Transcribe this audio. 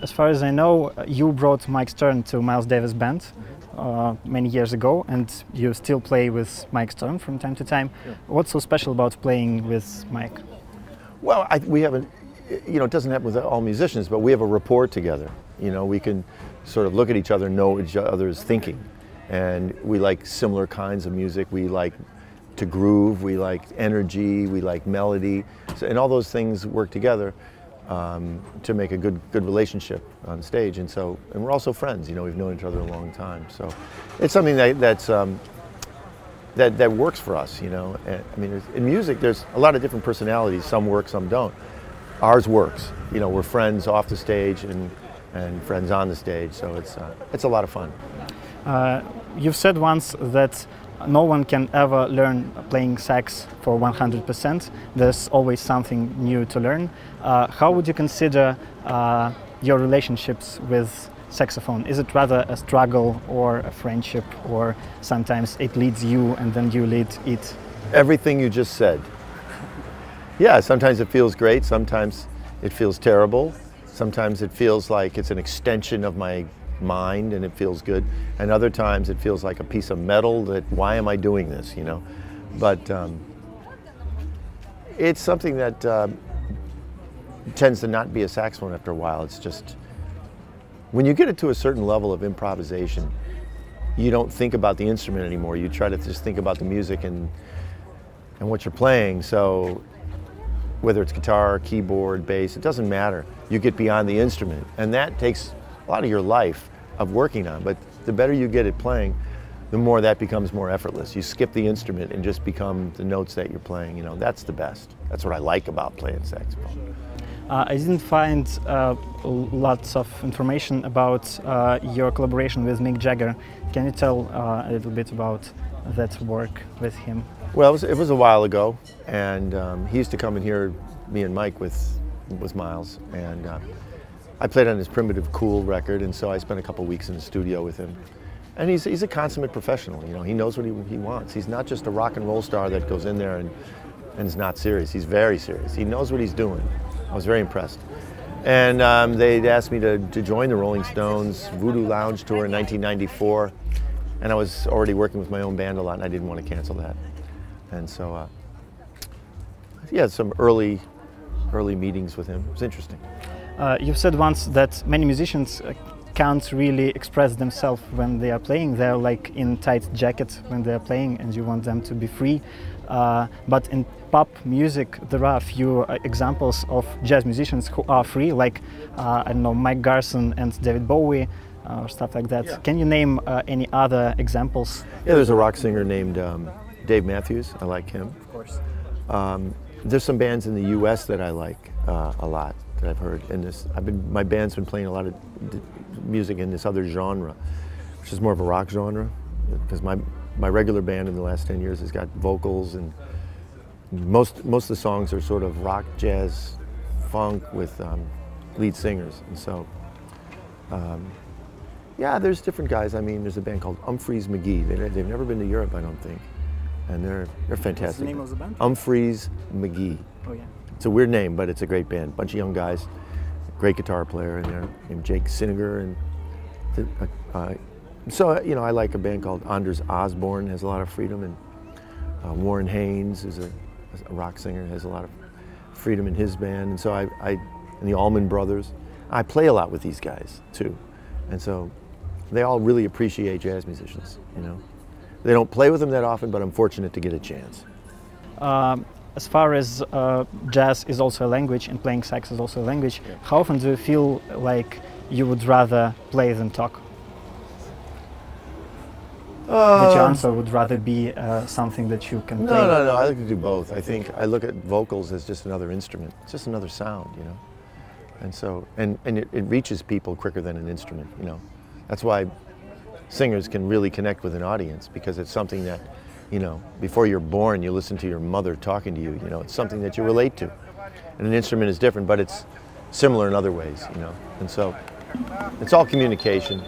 As far as I know, you brought Mike Stern to Miles Davis' band many years ago, and you still play with Mike Stern from time to time. Yeah. What's so special about playing with Mike? Well, we haven't, it doesn't happen with all musicians, but we have a rapport together. We can sort of look at each other, know each other's thinking. And we like similar kinds of music. We like to groove, we like energy, we like melody. And all those things work together to make a good relationship on stage. And we're also friends, we've known each other a long time. So it's something that works for us, in music, there's a lot of different personalities. Some work, some don't. Ours works. We're friends off the stage and friends on the stage, so it's a lot of fun. You've said once that no one can ever learn playing sax for 100%. There's always something new to learn. How would you consider your relationships with saxophone? Is it rather a struggle or a friendship, or sometimes it leads you and then you lead it? Everything you just said. Yeah, sometimes it feels great, sometimes it feels terrible, sometimes it feels like it's an extension of my mind and it feels good, and other times it feels like a piece of metal that, why am I doing this, But it's something that tends to not be a saxophone after a while. It's just, when you get it to a certain level of improvisation, you don't think about the instrument anymore. You try to just think about the music and what you're playing. So whether it's guitar, keyboard, bass, it doesn't matter. You get beyond the instrument, and that takes a lot of your life of working on. But the better you get at playing, the more that becomes more effortless. You skip the instrument and just become the notes that you're playing. That's the best. That's what I like about playing saxophone. I didn't find lots of information about your collaboration with Mick Jagger. Can you tell a little bit about that work with him? Well, it was a while ago, and he used to come and hear me and Mike with Miles, and I played on his Primitive Cool record, and so I spent a couple weeks in the studio with him. And he's a consummate professional. He knows what he wants. He's not just a rock and roll star that goes in there and is not serious. He's very serious. He knows what he's doing. I was very impressed. And they'd asked me to join the Rolling Stones Voodoo Lounge Tour in 1994. And I was already working with my own band a lot, and I didn't want to cancel that. And so, yeah, some early meetings with him. It was interesting. You've said once that many musicians can't really express themselves when they are playing. They're like in tight jackets when they are playing, and you want them to be free. But in pop music, there are a few examples of jazz musicians who are free, like I don't know, Mike Garson and David Bowie, or stuff like that. Yeah. Can you name any other examples? Yeah, there's a rock singer named Dave Matthews. I like him. Of course. There's some bands in the U.S. that I like a lot that I've heard. My band's been playing a lot of music in this other genre, which is more of a rock genre, because my regular band in the last 10 years has got vocals, and most of the songs are sort of rock, jazz, funk with lead singers. And so, yeah, there's different guys. I mean, there's a band called Humphreys McGee. They've never been to Europe, I don't think, and they're fantastic. What's the name of the band? Humphreys McGee. Oh yeah. It's a weird name, but it's a great band. Bunch of young guys, great guitar player in there named Jake Siniger, and so I like a band called Anders Osborne. Has a lot of freedom, and Warren Haynes is a rock singer, has a lot of freedom in his band, and so and the Allman Brothers. I play a lot with these guys too, and so they all really appreciate jazz musicians. They don't play with them that often, but I'm fortunate to get a chance. As far as jazz is also a language and playing sax is also a language, yeah. How often do you feel like you would rather play than talk? That your answer would rather be something that you can play? No, I like to do both. I think I look at vocals as just another instrument. It's just another sound, And so, and it reaches people quicker than an instrument, That's why singers can really connect with an audience, because it's something that, before you're born, you listen to your mother talking to you, It's something that you relate to. And an instrument is different, but it's similar in other ways, And so, it's all communication.